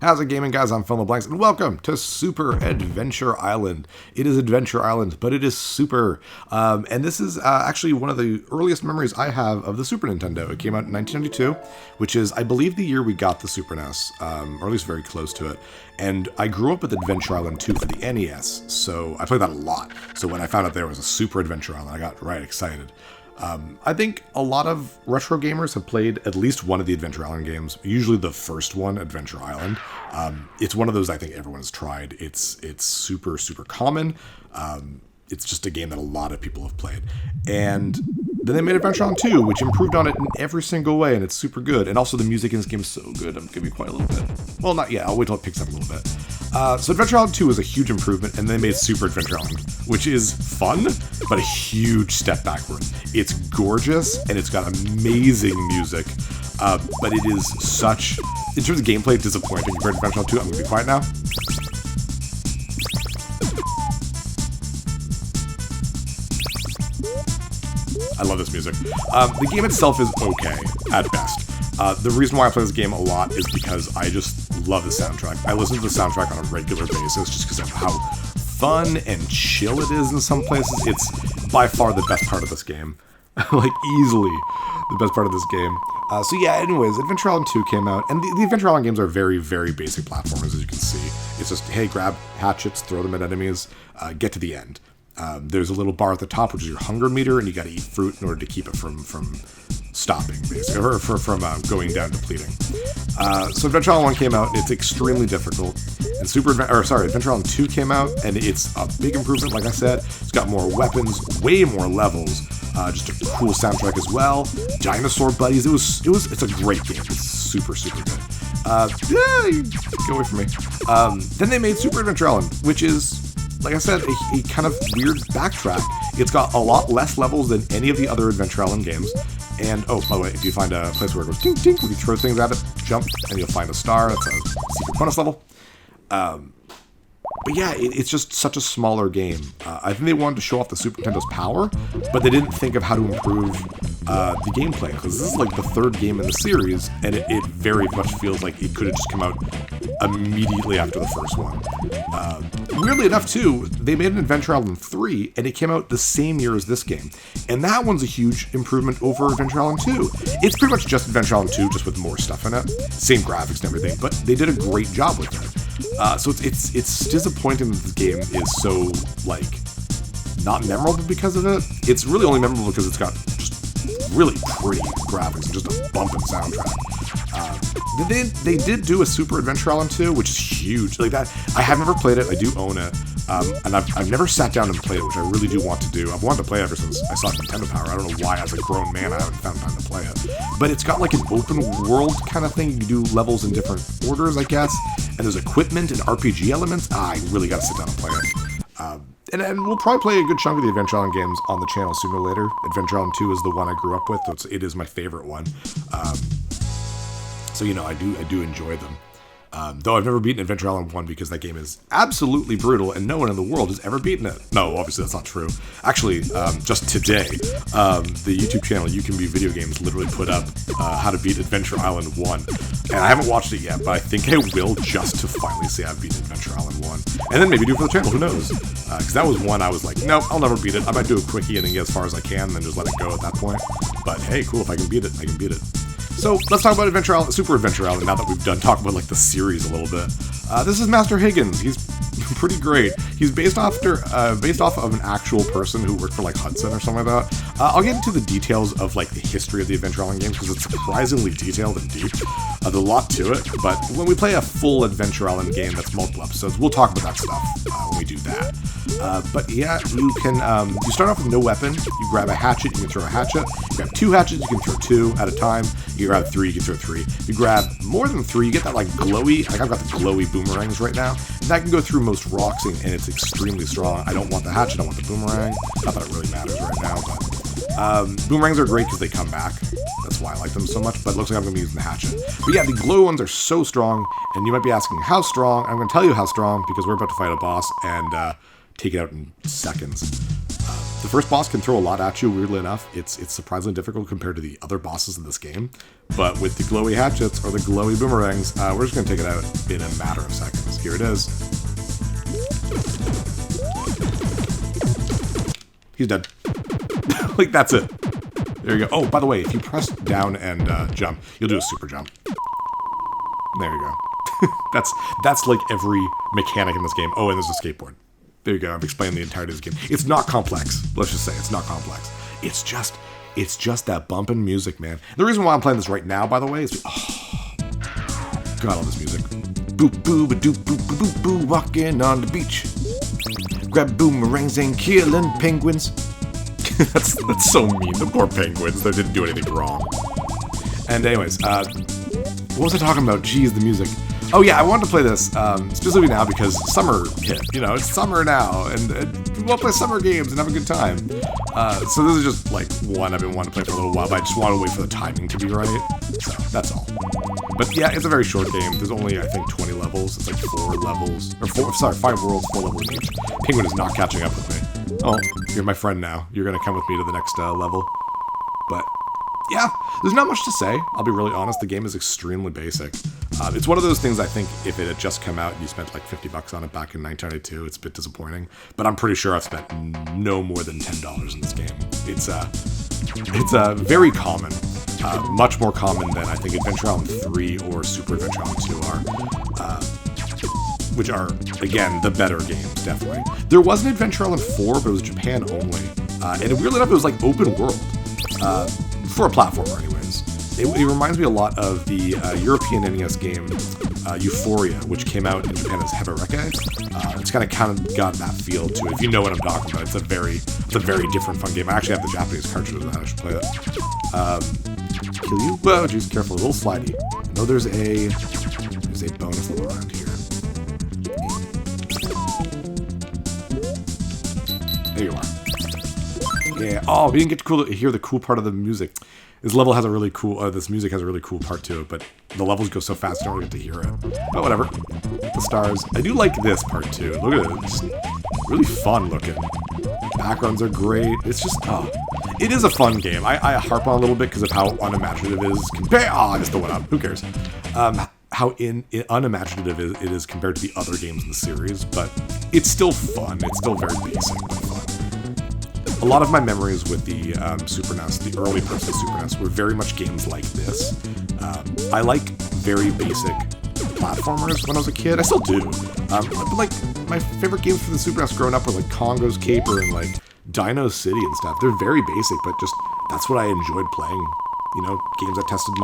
How's it gaming, guys? I'm Phil LeBlancs, and welcome to Super Adventure Island. It is Adventure Island, but it is super. And this is actually one of the earliest memories I have of the Super Nintendo. It came out in 1992, which is, I believe, the year we got the Super NES, or at least very close to it. And I grew up with Adventure Island 2 for the NES, so I played that a lot. So when I found out there was a Super Adventure Island, I got right excited. I think a lot of retro gamers have played at least one of the Adventure Island games, usually the first one, Adventure Island. It's one of those I think everyone has tried. It's super, super common. It's just a game that a lot of people have played. And then they made Adventure Island 2, which improved on it in every single way, and it's super good. And also the music in this game is so good, I'm going to be quite a little bit. Well, not yet. I'll wait till it picks up a little bit. So Adventure Island 2 was a huge improvement, and they made Super Adventure Island, which is fun, but a huge step backward. It's gorgeous, and it's got amazing music, but it is such, in terms of gameplay, disappointing compared to Adventure Island 2. I'm going to be quiet now. I love this music. The game itself is okay, at best. The reason why I play this game a lot is because I just love the soundtrack. I listen to the soundtrack on a regular basis just because of how fun and chill it is in some places. It's by far the best part of this game. Like, easily the best part of this game. So yeah, anyways, Adventure Island 2 came out, and the Adventure Island games are very, very basic platformers, as you can see. It's just, hey, grab hatchets, throw them at enemies, get to the end. There's a little bar at the top, which is your hunger meter, and you got to eat fruit in order to keep it from stopping, basically, or from going down depleting. So Adventure Island 1 came out, and it's extremely difficult. And Adventure Island 2 came out, and it's a big improvement, like I said. It's got more weapons, way more levels, just a cool soundtrack as well. Dinosaur buddies. It's a great game. It's super, super good. Go away from me. Then they made Super Adventure Island, which is, like I said, a kind of weird backtrack. It's got a lot less levels than any of the other Adventure Island games. And, oh, by the way, if you find a place where it goes tink, tink, when you throw things at it, jump, and you'll find a star. That's a secret bonus level. But yeah, it's just such a smaller game. I think they wanted to show off the Super Nintendo's power, but they didn't think of how to improve the gameplay, because this is like the third game in the series, and it very much feels like it could have just come out immediately after the first one. Weirdly enough, too, they made an Adventure Island 3, and it came out the same year as this game. And that one's a huge improvement over Adventure Island 2. It's pretty much just Adventure Island 2, just with more stuff in it. Same graphics and everything, but they did a great job with it. So it's disappointing that the game is so, like, not memorable because of it. It's really only memorable because it's got just really pretty graphics and just a bumping soundtrack. They did do a Super Adventure Island 2, which is huge. Like that, I have never played it. I do own it, and I've never sat down and played it, which I really do want to do. I've wanted to play it ever since I saw Nintendo Power. I don't know why, as a grown man, I haven't found time to play it. But it's got like an open world kind of thing. You can do levels in different orders, I guess. And there's equipment and RPG elements. I really got to sit down and play it. And we'll probably play a good chunk of the Adventure Island games on the channel sooner or later. Adventure Island 2 is the one I grew up with. So it is my favorite one. So, you know, I do enjoy them. Though I've never beaten Adventure Island 1 because that game is absolutely brutal and no one in the world has ever beaten it. No, obviously that's not true. Actually, just today, the YouTube channel You Can Beat Video Games literally put up how to beat Adventure Island 1. And I haven't watched it yet, but I think I will, just to finally say I've beaten Adventure Island 1. And then maybe do it for the channel, who knows? Because that was one I was like, nope, I'll never beat it. I might do a quickie and then get as far as I can and then just let it go at that point. But hey, cool, if I can beat it, I can beat it. So let's talk about Super Adventure Island now that we've done talking about like the series a little bit. This is Master Higgins. He's pretty great. He's based off of an actual person who worked for like Hudson or something like that. I'll get into the details of like the history of the Adventure Island games because it's surprisingly detailed and deep. There's a lot to it, but when we play a full Adventure Island game that's multiple episodes, we'll talk about that stuff when we do that. But yeah, you can you start off with no weapon. You grab a hatchet, you can throw a hatchet. You grab two hatchets, you can throw two at a time. You grab three, you can throw three. You grab more than three, you get that like glowy, like I've got the glowy boomerangs right now. And that can go through most rocks and it's extremely strong. I don't want the hatchet, I want the boomerang. Not that it really matters right now, but boomerangs are great because they come back. That's why I like them so much, but it looks like I'm going to be using the hatchet. But yeah, the glow ones are so strong, and you might be asking how strong. I'm going to tell you how strong because we're about to fight a boss and take it out in seconds. The first boss can throw a lot at you, weirdly enough. It's surprisingly difficult compared to the other bosses in this game. But with the glowy hatchets or the glowy boomerangs, we're just going to take it out in a matter of seconds. Here it is. He's dead. Like, that's it. There you go. Oh, by the way, if you press down and jump, you'll do a super jump. There you go. That's like every mechanic in this game. Oh, and there's a skateboard. There you go. I've explained the entirety of this game. It's not complex. Let's just say it's not complex. It's just that bumping music, man. The reason why I'm playing this right now, by the way, is God, all this music. Boo boo ba doo boo boo boo boo, walking on the beach. Grab boomerangs and killing penguins. that's so mean. The poor penguins. They didn't do anything wrong. And anyways, what was I talking about? Jeez, the music. Oh yeah, I wanted to play this specifically now because summer hit. You know, it's summer now, and we want to play summer games and have a good time. So this is just like one I've been wanting to play for a little while, but I just want to wait for the timing to be right. So that's all. But yeah, it's a very short game. There's only, I think, 20 levels. It's like 4 levels, or 5 worlds, 4 levels each. Penguin is not catching up with me. Oh, you're my friend now. You're gonna come with me to the next level. But yeah, there's not much to say. I'll be really honest. The game is extremely basic. It's one of those things I think if it had just come out and you spent like $50 on it back in 1992, it's a bit disappointing. But I'm pretty sure I've spent no more than $10 in this game. It's very common. Much more common than I think Adventure Island 3 or Super Adventure Island 2 are. Which are, again, the better games, definitely. There was an Adventure Island 4, but it was Japan only. And weirdly enough, it was like open world. For a platformer, anyways. It reminds me a lot of the European NES game Euphoria, which came out in Japan as Hebereke. It's kind of got that feel to it. If you know what I'm talking about, it's a very different, fun game. I actually have the Japanese cartridge of that. I should play that. Kill you? Whoa, jeez, careful, a little slidey. I know there's a bonus level around here. There you are. Yeah. Oh, we didn't get to hear the cool part of the music. This level has a really cool. This music has a really cool part to it, but the levels go so fast, I don't really get to hear it. But whatever. The stars. I do like this part too. Look at it. It's really fun looking. Backgrounds are great. It's just it is a fun game. I harp on a little bit because of how unimaginative it is. I just threw it up. Who cares? How unimaginative it is compared to the other games in the series, but it's still fun. It's still very basic but fun. A lot of my memories with the Super NES, the early parts of the Super NES, were very much games like this. I like very basic platformers when I was a kid. I still do. But like, my favorite games for the Super NES growing up were like Congo's Caper and like Dino City and stuff. They're very basic, but just that's what I enjoyed playing. You know, games that tested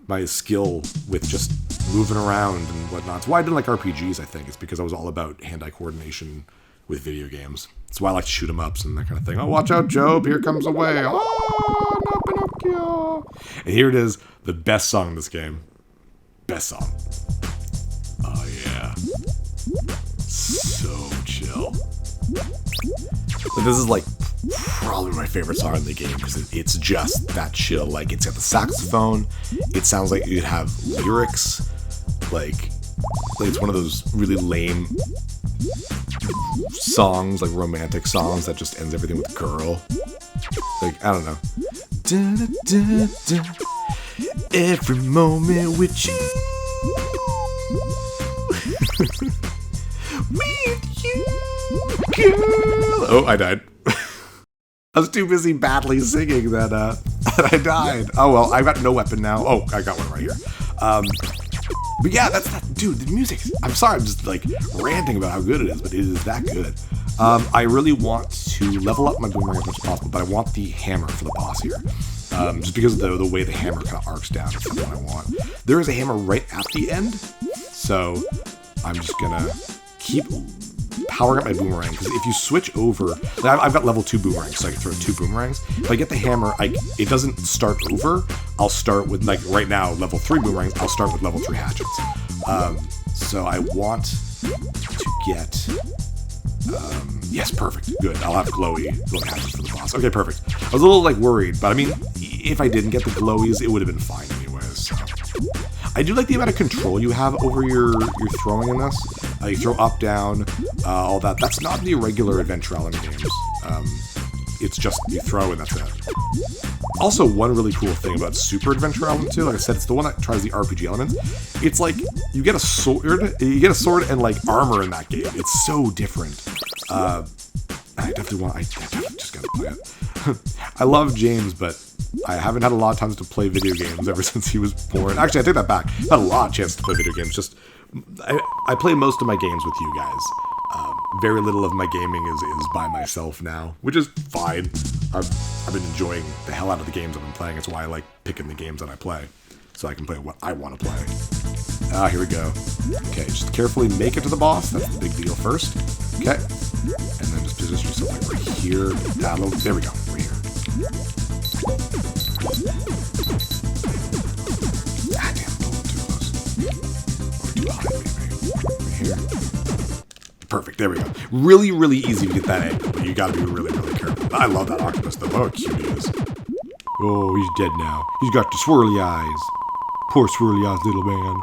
my skill with just moving around and whatnot. It's why I didn't like RPGs, I think. It's because I was all about hand-eye coordination with video games. That's why I like to shoot 'em ups and that kind of thing. Oh, watch out, Job. Here comes a whale. Oh, no, Pinocchio. And here it is, the best song in this game. Best song. Oh, yeah. So chill. But this is like probably my favorite song in the game because it's just that chill. Like, it's got the saxophone. It sounds like you'd have lyrics. Like it's one of those really lame songs, like romantic songs that just ends everything with girl. Like, I don't know. Da, da, da, da. Every moment with you. With you, girl. Oh, I died. I was too busy badly singing that I died. Oh well, I've got no weapon now. Oh, I got one right here. But yeah, that's that, dude, the music. I'm sorry, I'm just like ranting about how good it is, but it is that good. I really want to level up my boomerang as much as possible, but I want the hammer for the boss here. Just because of the way the hammer kind of arcs down is what I want. There is a hammer right at the end, so I'm just gonna keep powering up my boomerang, because if you switch over, I've got level 2 boomerangs, so I can throw 2 boomerangs. If I get the hammer, it doesn't start over. I'll start with, like right now, level 3 boomerangs, I'll start with level 3 hatchets. So I want to get, yes, perfect, good. I'll have glowy hatchets for the boss. Okay, perfect. I was a little like worried, but I mean, if I didn't get the glowies, it would have been fine anyways, so. I do like the amount of control you have over your throwing in this. You throw up, down, all that. That's not the regular Adventure Island games. it's just you throw and that's it. Also, one really cool thing about Super Adventure Island 2, like I said, it's the one that tries the RPG elements. It's like you get a sword and like armor in that game. It's so different. I definitely just gotta play it. I love James, but I haven't had a lot of times to play video games ever since he was born. Actually, I take that back. I've had a lot of chances to play video games. Just I play most of my games with you guys. Very little of my gaming is by myself now, which is fine. I've been enjoying the hell out of the games I've been playing. It's why I like picking the games that I play, so I can play what I want to play. Here we go. Okay, just carefully make it to the boss. That's the big deal first. Okay, and then just position yourself like right here. There we go. Right here. Ah, damn, a little too close. Or too high, maybe. Right here. Perfect, there we go. Really, really easy to get that angle, but you gotta be really, really careful. I love that octopus, though. Look how cute he is. Oh, he's dead now. He's got the swirly eyes. Poor swirly eyes little man.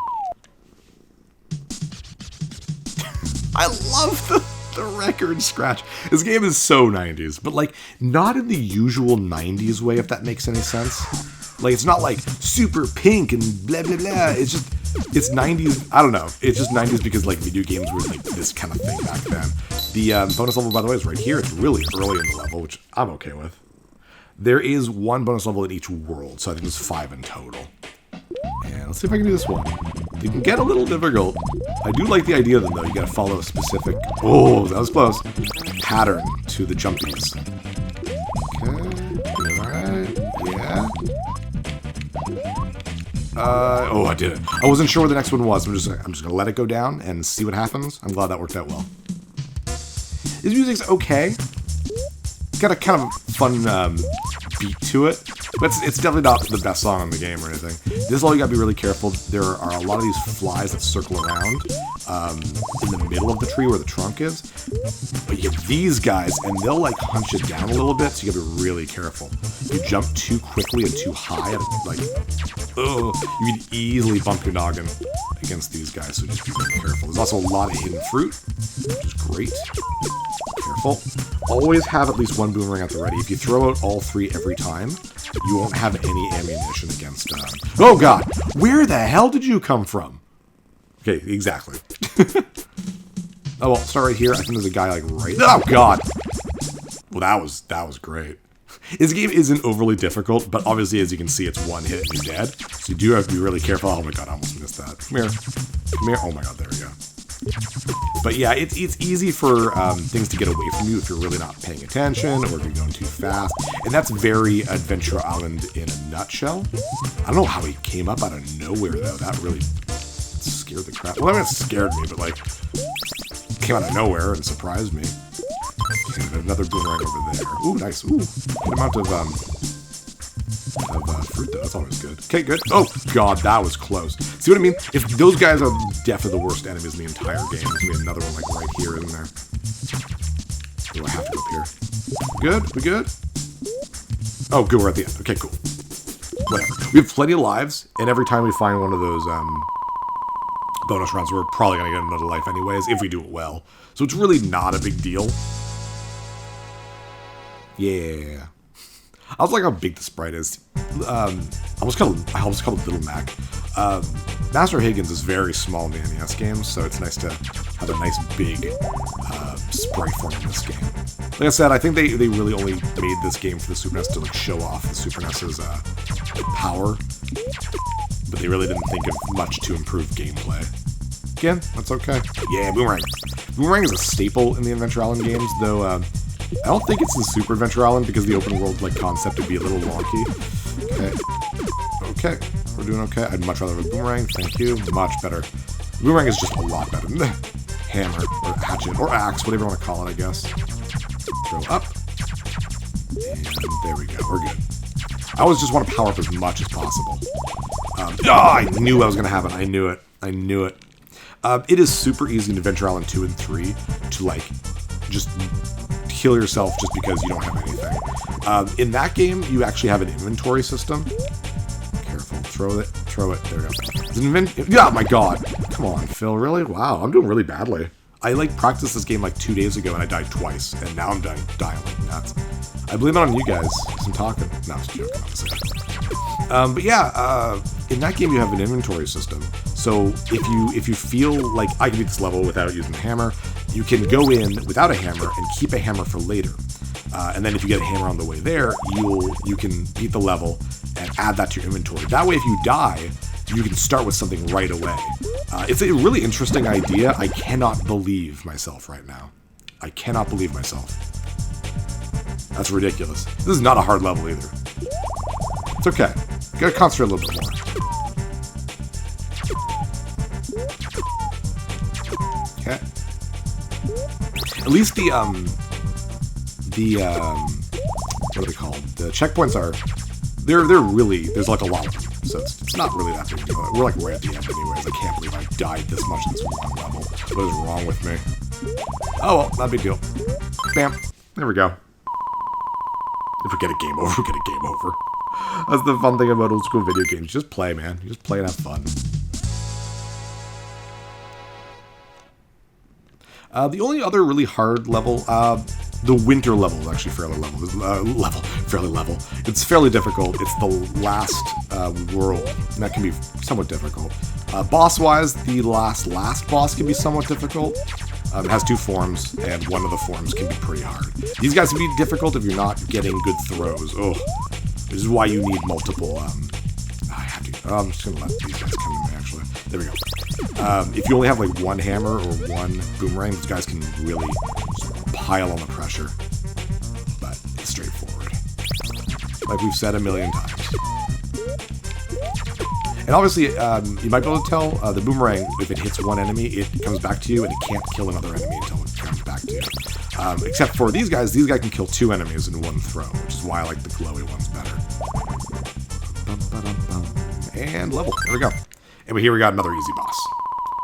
I love the record scratch. This game is so 90s, but like not in the usual 90s way, if that makes any sense. Like it's not like super pink and blah blah blah. It's 90s. I don't know. It's just 90s because like video games were like this kind of thing back then. The bonus level, by the way, is right here. It's really early in the level, which I'm okay with. There is one bonus level in each world, so I think there's 5 in total. And let's see if I can do this one. It can get a little difficult. I do like the idea of them, though. You gotta follow a specific... Oh, that was close. Pattern to the jumpies. Okay. Alright. Yeah. Oh, I did it. I wasn't sure where the next one was. I'm just gonna let it go down and see what happens. I'm glad that worked out well. This music's okay. It's got a kind of fun beat to it. But it's definitely not the best song in the game or anything. This is all you gotta be really careful. There are a lot of these flies that circle around in the middle of the tree where the trunk is. But you have these guys, and they'll like hunch it down a little bit, so you gotta be really careful. If you jump too quickly and too high, like, you can easily bump your noggin against these guys, so just be really careful. There's also a lot of hidden fruit, which is great. Careful. Always have at least one boomerang at the ready. If you throw out all 3 every time, you won't have any ammunition against oh god! Where the hell did you come from? Okay, exactly. Oh well, start right here. I think there's a guy like right... Oh god! Well, that was great. This game isn't overly difficult, but obviously, as you can see, it's one hit and you're dead. So you do have to be really careful. Oh my god, I almost missed that. Come here. Come here. Oh my god, there we go. But yeah, it's easy for things to get away from you if you're really not paying attention or if you're going too fast. And that's very Adventure Island in a nutshell. I don't know how he came up out of nowhere, though. That really scared the crap. Well, I mean, it scared me, but like, came out of nowhere and surprised me. Okay, another boomerang over there. Ooh, nice. Ooh, good amount of fruit, though. That's always good. Okay, good. Oh, God, that was close. See what I mean? If those guys are definitely the worst enemies in the entire game, there's going to be another one, like, right here, isn't there? Do I have to go up here? Good? We good? Oh, good, we're at the end. Okay, cool. Whatever. We have plenty of lives, and every time we find one of those, bonus rounds, we're probably going to get another life anyways, if we do it well. So it's really not a big deal. Yeah. I was like how big the sprite is. I almost call it Little Mac. Master Higgins is very small in the NES games, so it's nice to have a nice big sprite form in this game. Like I said, I think they really only made this game for the Super NES to like show off the Super NES's power, but they really didn't think of much to improve gameplay. Again, that's okay. Yeah, Boomerang. Boomerang is a staple in the Adventure Island games, though I don't think it's in Super Adventure Island because the open world like concept would be a little wonky. Okay, we're doing okay. I'd much rather have a boomerang. Thank you. Much better. Boomerang is just a lot better than the hammer or hatchet or axe, whatever you want to call it, I guess. Throw up, and there we go. We're good. I always just want to power up as much as possible. I knew I was gonna have it. I knew it. I knew it. It is super easy in Adventure Island 2 and 3 to like just kill yourself just because you don't have anything. In that game, you actually have an inventory system. Careful, throw it. There we go. Oh my god! Come on, Phil. Really? Wow, I'm doing really badly. I like practiced this game like 2 days ago and I died twice, and now I'm dying like nuts. I blame it on you guys, because I'm talking. No, I was joking, obviously. But yeah, in that game you have an inventory system. So if you feel like I can beat this level without using a hammer, you can go in without a hammer and keep a hammer for later. And then if you get a hammer on the way there, you can beat the level and add that to your inventory. That way, if you die, you can start with something right away. It's a really interesting idea. I cannot believe myself right now. I cannot believe myself. That's ridiculous. This is not a hard level either. It's okay. Gotta concentrate a little bit more. Okay. At least the what are they called? The checkpoints are, they're really, there's like a lot of them. So it's not really that big of a deal. We're like right at the end anyways. I can't believe I died this much in this one level. What is wrong with me? Oh well, not a big deal. Bam. There we go. If we get a game over, we get a game over. That's the fun thing about old school video games. Just play, man. You just play and have fun. The only other really hard level, the winter level is actually fairly level. It's fairly difficult. It's the last world, and that can be somewhat difficult. Boss-wise, the last boss can be somewhat difficult. It has 2 forms, and one of the forms can be pretty hard. These guys can be difficult if you're not getting good throws. Oh, this is why you need multiple. I have to. I'm just gonna let these guys come in. Actually, there we go. If you only have like one hammer or one boomerang, these guys can really pile on the pressure. But it's straightforward, like we've said a million times. And obviously, you might be able to tell the boomerang, if it hits one enemy, it comes back to you, and it can't kill another enemy until it comes back to you. Except for these guys can kill 2 enemies in one throw, which is why I like the glowy ones better. And level. There we go. And here we got another easy boss.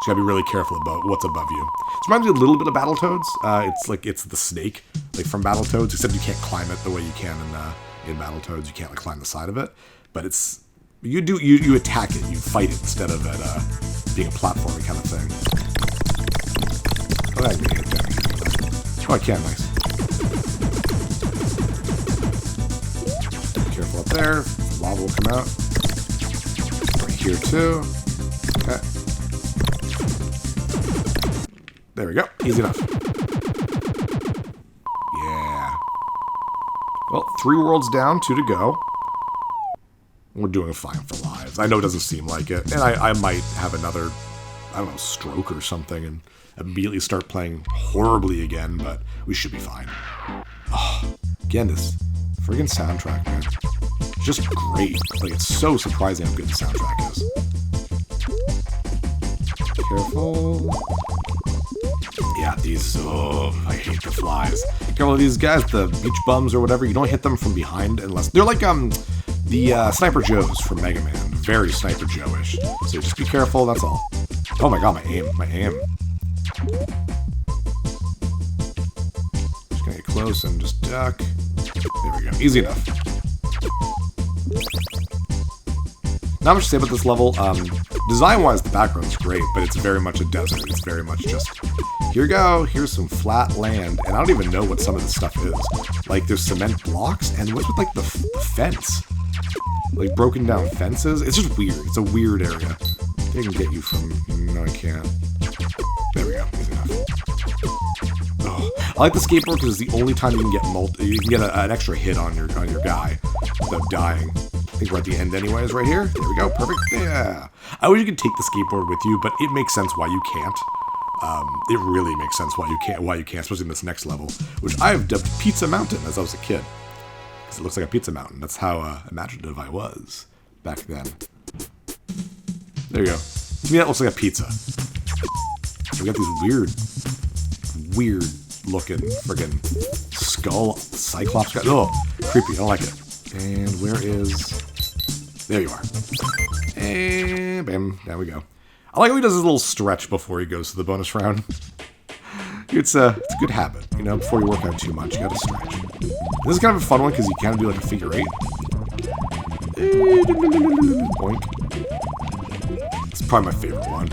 You gotta be really careful about what's above you. This reminds me a little bit of Battletoads. It's the snake, like from Battletoads, except you can't climb it the way you can in Battletoads. You can't like climb the side of it, but it's you attack it, you fight it instead of it being a platforming kind of thing. Oh, I can hit down. Oh, I can. Nice. Be careful up there. Lava will come out. Right here too. Okay. There we go. Easy enough. Yeah. Well, 3 worlds down, 2 to go. We're doing fine for lives. I know it doesn't seem like it. And I might have another, I don't know, stroke or something and immediately start playing horribly again, but we should be fine. Oh, again, this friggin' soundtrack, man. It's just great. Like, it's so surprising how good the soundtrack is. Careful. Yeah, these, I hate the flies. Careful of these guys, the beach bums or whatever, you don't hit them from behind unless, they're like, the Sniper Joes from Mega Man. Very Sniper Joe-ish. So just be careful, that's all. Oh my god, my aim. Just gonna get close and just duck. There we go, easy enough. Not much to say about this level. Design-wise, the background's great, but it's very much a desert. It's very much just, here you go, here's some flat land, and I don't even know what some of this stuff is. Like, there's cement blocks, and what's with, like, the fence? Like, broken down fences? It's just weird. It's a weird area. I can get you from... No, I can't. There we go. Easy enough. Oh, I like the skateboard because it's the only time you can get an extra hit on your guy without dying. I think we're at the end anyways, right here. There we go. Perfect. Yeah. I wish you could take the skateboard with you, but it makes sense why you can't. It really makes sense why you can't, especially in this next level, which I've dubbed Pizza Mountain as I was a kid. Because it looks like a pizza mountain. That's how imaginative I was back then. There you go. To me, that looks like a pizza. We got these weird looking friggin' skull cyclops guys. Oh, creepy. I don't like it. And where is... There you are. And bam. There we go. I like how he does his little stretch before he goes to the bonus round. It's a good habit, you know, before you work out too much, you gotta stretch. This is kind of a fun one because you kind of do like a figure 8. Boink. It's probably my favorite one.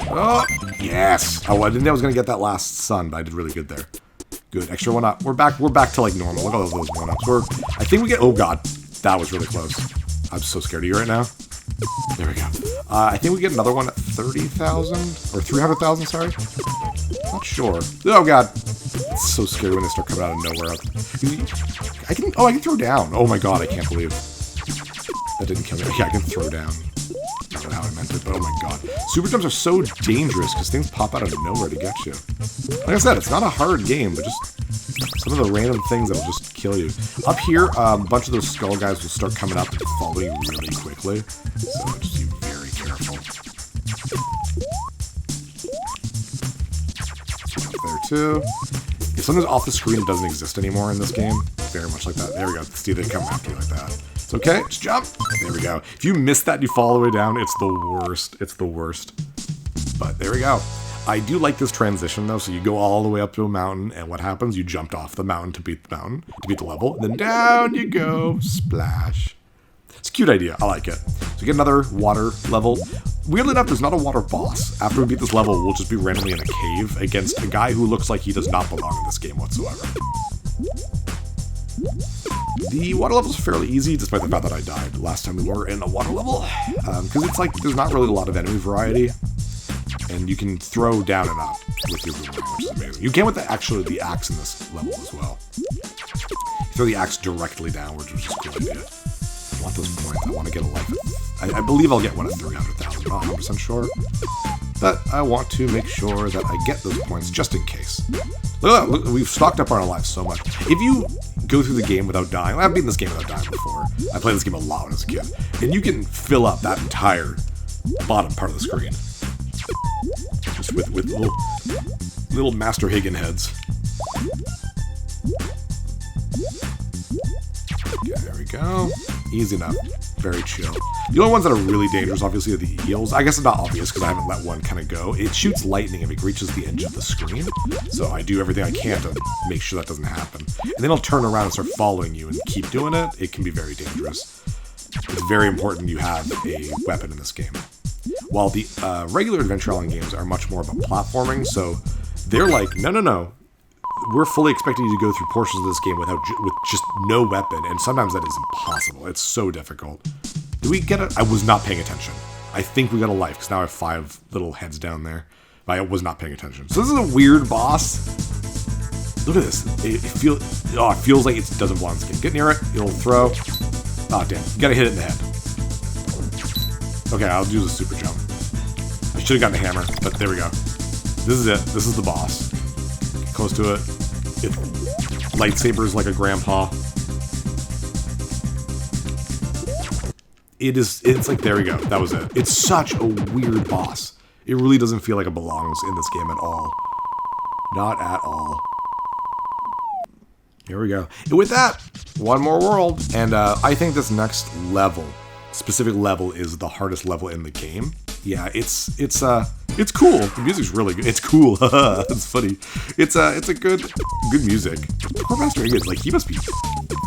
Oh, Yes. Oh, I didn't think I was going to get that last sun, but I did really good there. Good. Extra one up. We're back to like normal. Look at all those one ups. I think we get... Oh, God. That was really close. I'm so scared of you right now. There we go. I think we get another one at 30,000 or 300,000, sorry. Not sure. Oh, God. It's so scary when they start coming out of nowhere. I can throw down. Oh, my God. I can't believe that didn't kill me. Yeah, I can throw down. Not how I meant it, but oh, my God. Super jumps are so dangerous because things pop out of nowhere to get you. Like I said, it's not a hard game, but just some of the random things that'll just kill you. Up here, a bunch of those skull guys will start coming up and follow you really quickly. So just be very careful. Up there too. If something's off the screen, it doesn't exist anymore in this game. Very much like that. There we go. See, they come after you like that. It's okay. Just jump. There we go. If you miss that and you fall all the way down, it's the worst. It's the worst. But there we go. I do like this transition, though. So you go all the way up to a mountain, and what happens? You jumped off the mountain to beat the mountain, to beat the level. And then down you go. Splash. It's a cute idea. I like it. So you get another water level. Weirdly enough, there's not a water boss. After we beat this level, we'll just be randomly in a cave against a guy who looks like he does not belong in this game whatsoever. The water level is fairly easy, despite the fact that I died last time we were in a water level. Because it's like, there's not really a lot of enemy variety. And you can throw down and up with your boomerang, which is amazing. You can with the axe in this level as well. You throw the axe directly downwards, which is a cool idea. I want those points. I want to get a life. I believe I'll get one at 300,000. I'm not 100% sure. But I want to make sure that I get those points just in case. Look, we've stocked up on our lives so much. If you go through the game without dying, I've beaten this game without dying before. I played this game a lot when I was a kid. And you can fill up that entire bottom part of the screen. Just with little Master Higgin heads. Okay, there we go. Easy enough. Very chill. The only ones that are really dangerous, obviously, are the eels. I guess it's not obvious because I haven't let one kind of go. It shoots lightning if it reaches the edge of the screen. So I do everything I can to make sure that doesn't happen. And then it'll turn around and start following you and keep doing it. It can be very dangerous. It's very important you have a weapon in this game. While the regular Adventure Island games are much more about platforming, so they're like, no. We're fully expecting you to go through portions of this game with just no weapon, and sometimes that is impossible. It's so difficult. Do we get it? I was not paying attention. I think we got a life, because now I have 5 little heads down there. But I was not paying attention. So this is a weird boss. Look at this. It feels like it doesn't belong in this game. Get near it, it'll throw. Oh, damn. You gotta hit it in the head. Okay, I'll do the super jump. I should have gotten a hammer, but there we go. This is it. This is the boss. Get close to it. Lightsabers like a grandpa. It's like, there we go. That was it. It's such a weird boss. It really doesn't feel like it belongs in this game at all. Not at all. Here we go. And with that, one more world. And I think this next specific level is the hardest level in the game. Yeah, it's cool. The music's really good. It's cool. It's funny. It's a good music. Poor Master Higgins, like, he must be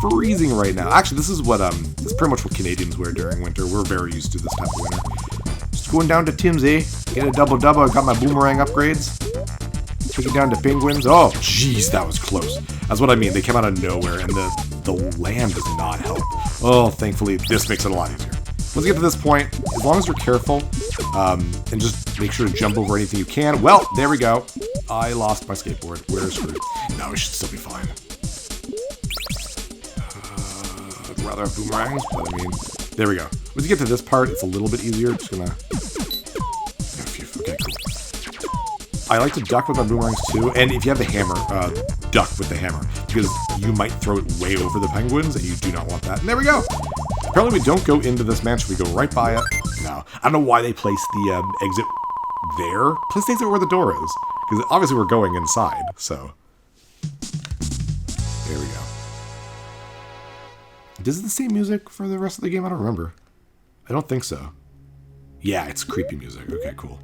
freezing right now. Actually, this is pretty much what Canadians wear during winter. We're very used to this type of winter. Just going down to Tim's, get a double. I got my boomerang upgrades. Take it down to penguins. Oh, jeez, that was close. That's what I mean. They came out of nowhere, and the land does not help. Oh, thankfully, this makes it a lot easier. Once you get to this point, as long as you're careful, and just make sure to jump over anything you can. Well, there we go. I lost my skateboard. We're screwed. No, we should still be fine. I'd rather have boomerangs, but I mean, there we go. Once you get to this part, it's a little bit easier. Just gonna... Okay, cool. I like to duck with my boomerangs too, and if you have the hammer, duck with the hammer, because you might throw it way over the penguins, and you do not want that. And there we go! Apparently we don't go into this mansion, we go right by it. No. I don't know why they placed the exit there. Place the exit where the door is, because obviously we're going inside, so... There we go. Is it the same music for the rest of the game? I don't remember. I don't think so. Yeah, it's creepy music. Okay, cool.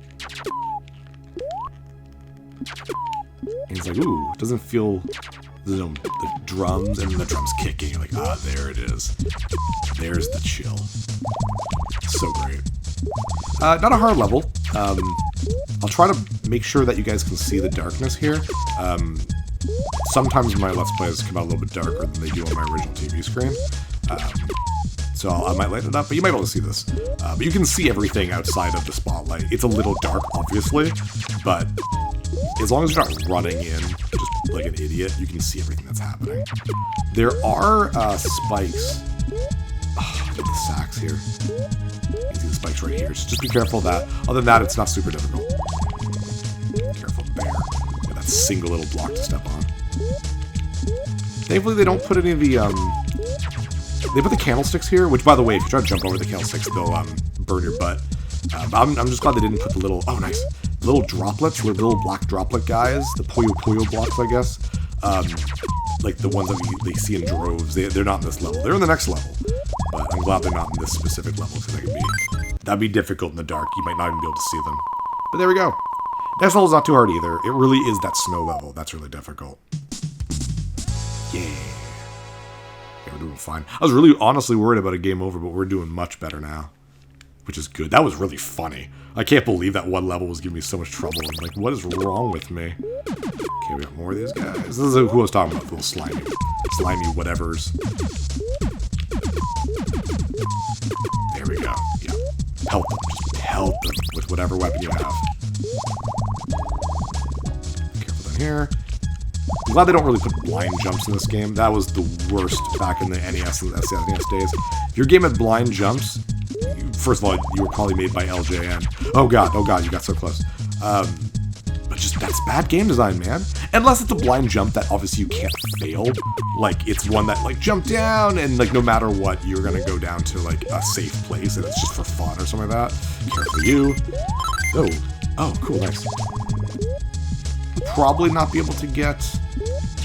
And it's like, ooh, it doesn't feel the drums, and the drums kicking. You're like, ah, there it is. There's the chill. So great. Not a hard level. I'll try to make sure that you guys can see the darkness here. Sometimes my Let's Plays come out a little bit darker than they do on my original TV screen. So I might lighten it up, but you might be able to see this. But you can see everything outside of the spotlight. It's a little dark, obviously, but as long as you're not running in just like an idiot, you can see everything that's happening. There are spikes. Oh, the sacks here. You can see the spikes right here. So just be careful of that. Other than that, it's not super difficult. Careful there. Yeah, that single little block to step on. Thankfully, they don't put any of the they put the candlesticks here, which, by the way, if you try to jump over the candlesticks, they'll burn your butt. I'm just glad they didn't put the little, oh, nice, little droplets, little black droplet guys, the Puyo Puyo blocks, I guess. Like the ones that they see in droves. They're not in this level. They're in the next level. But I'm glad they're not in this specific level, because that'd be difficult in the dark. You might not even be able to see them. But there we go. Next level's not too hard either. It really is that snow level. That's really difficult. Yeah. We're doing fine. I was really honestly worried about a game over, but we're doing much better now, which is good. That was really funny. I can't believe that one level was giving me so much trouble. I'm like, what is wrong with me? Okay, we got more of these guys. This is who I was talking about, the little slimy whatevers. There we go. Yeah. Help them. Just help them with whatever weapon you have. Careful down here. I'm glad they don't really put blind jumps in this game. That was the worst back in the NES and SNES days. If your game had blind jumps, first of all, you were probably made by LJN. Oh god, you got so close. But just, that's bad game design, man. Unless it's a blind jump that obviously you can't fail. Like, it's one that, like, jump down, and, like, no matter what, you're gonna go down to, like, a safe place, and it's just for fun or something like that. Careful you. Oh, cool, nice. Probably not be able to get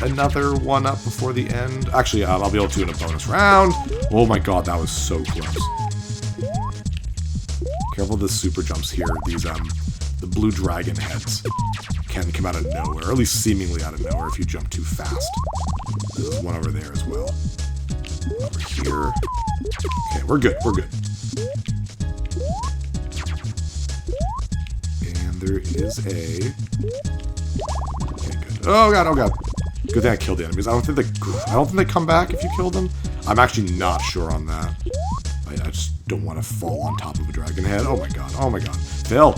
another one up before the end. Actually, I'll be able to in a bonus round. Oh my god, that was so close. Careful of the super jumps here. These, the blue dragon heads can come out of nowhere, or at least seemingly out of nowhere if you jump too fast. There's one over there as well. Over here. Okay, we're good, And there is a... Okay, good. Oh god. Good thing I killed the enemies. I don't think they come back if you kill them. I'm actually not sure on that. I just don't want to fall on top of a dragon head. Oh my god. Phil.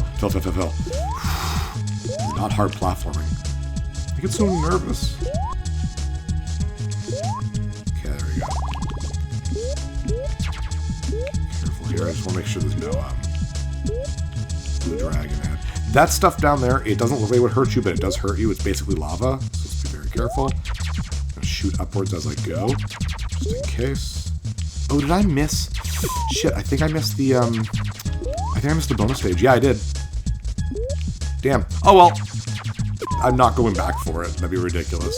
It's not hard platforming. I get so nervous. Okay, there we go. Careful here. I just want to make sure there's no blue dragon head. That stuff down there, it doesn't look like it would hurt you, but it does hurt you. It's basically lava, so let's be very careful. I'm gonna shoot upwards as I go, just in case. Oh, did I miss? Shit, I think I missed the, bonus stage. Yeah, I did. Damn. Oh, well. I'm not going back for it. That'd be ridiculous.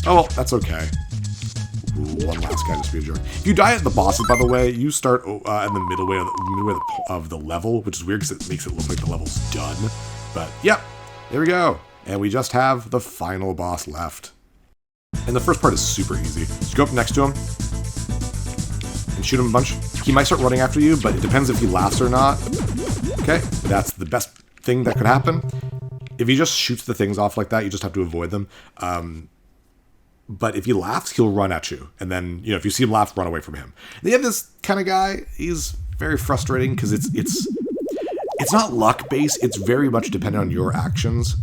Oh, well, that's okay. Ooh, one last guy, just be a jerk. If you die at the bosses, by the way, you start in the midway of the level, which is weird because it makes it look like the level's done. But, yep, there we go. And we just have the final boss left. And the first part is super easy. Just go up next to him and shoot him a bunch. He might start running after you, but it depends if he laughs or not. Okay, that's the best thing that could happen. If he just shoots the things off like that, you just have to avoid them. But if he laughs, he'll run at you. And then, if you see him laugh, run away from him. And you have this kind of guy. He's very frustrating because it's not luck-based. It's very much dependent on your actions.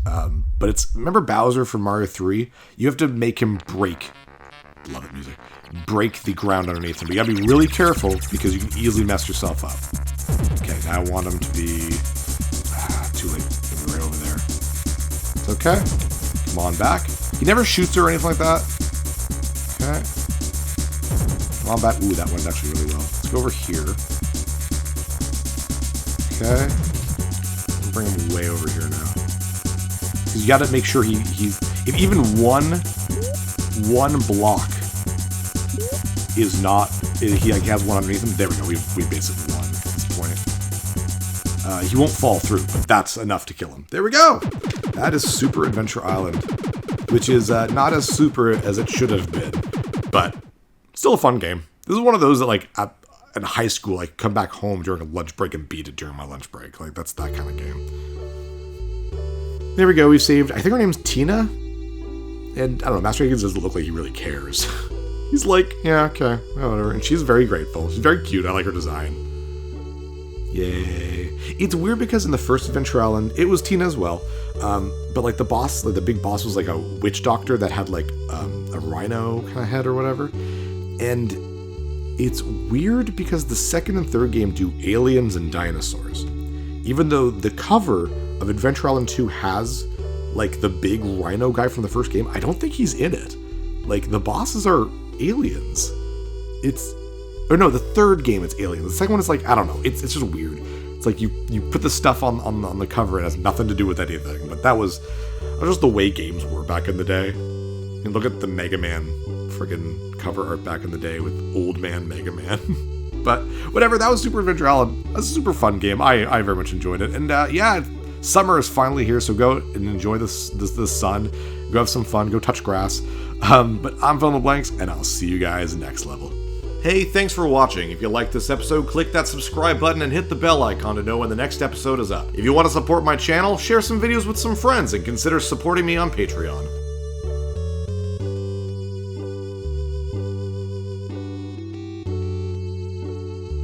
But remember Bowser from Mario 3? You have to make him break. Love it, music. Break the ground underneath him. But you gotta be really careful because you can easily mess yourself up. Okay, now I want him to be... too late. He'll be right over there. It's okay. Come on back. He never shoots her or anything like that. Okay. Come on back. Ooh, that went actually really well. Let's go over here. Okay. I'll bring him way over here now. Because you gotta make sure he's... If even one block is not... He has one underneath him. There we go. We basically won at this point. He won't fall through, but that's enough to kill him. There we go! That is Super Adventure Island. Which is not as super as it should have been. But still a fun game. This is one of those that, like, in high school, I could come back home during a lunch break and beat it during my lunch break. Like, that's that kind of game. There we go, we saved, I think her name's Tina. And, I don't know, Master Higgins doesn't look like he really cares. He's like, yeah, okay, whatever. And she's very grateful. She's very cute, I like her design. Yay. It's weird because in the first Adventure Island, it was Tina as well. But like the boss, like the big boss was like a witch doctor that had like a rhino kind of head or whatever. And it's weird because the second and third game do aliens and dinosaurs. Even though the cover of Adventure Island 2 has like the big rhino guy from the first game, I don't think he's in it. Like the bosses are aliens. The third game it's aliens. The second one is like, I don't know. It's just weird. It's like you put the stuff on the cover. It has nothing to do with anything. But that was just the way games were back in the day. And look at the Mega Man friggin' cover art back in the day with Old Man Mega Man. But whatever, that was Super Adventure Island. That's a super fun game. I very much enjoyed it. And yeah, summer is finally here, so go and enjoy the sun. Go have some fun. Go touch grass. But I'm Fill in the Blanks, and I'll see you guys next level. Hey, thanks for watching. If you liked this episode, click that subscribe button and hit the bell icon to know when the next episode is up. If you want to support my channel, share some videos with some friends and consider supporting me on Patreon.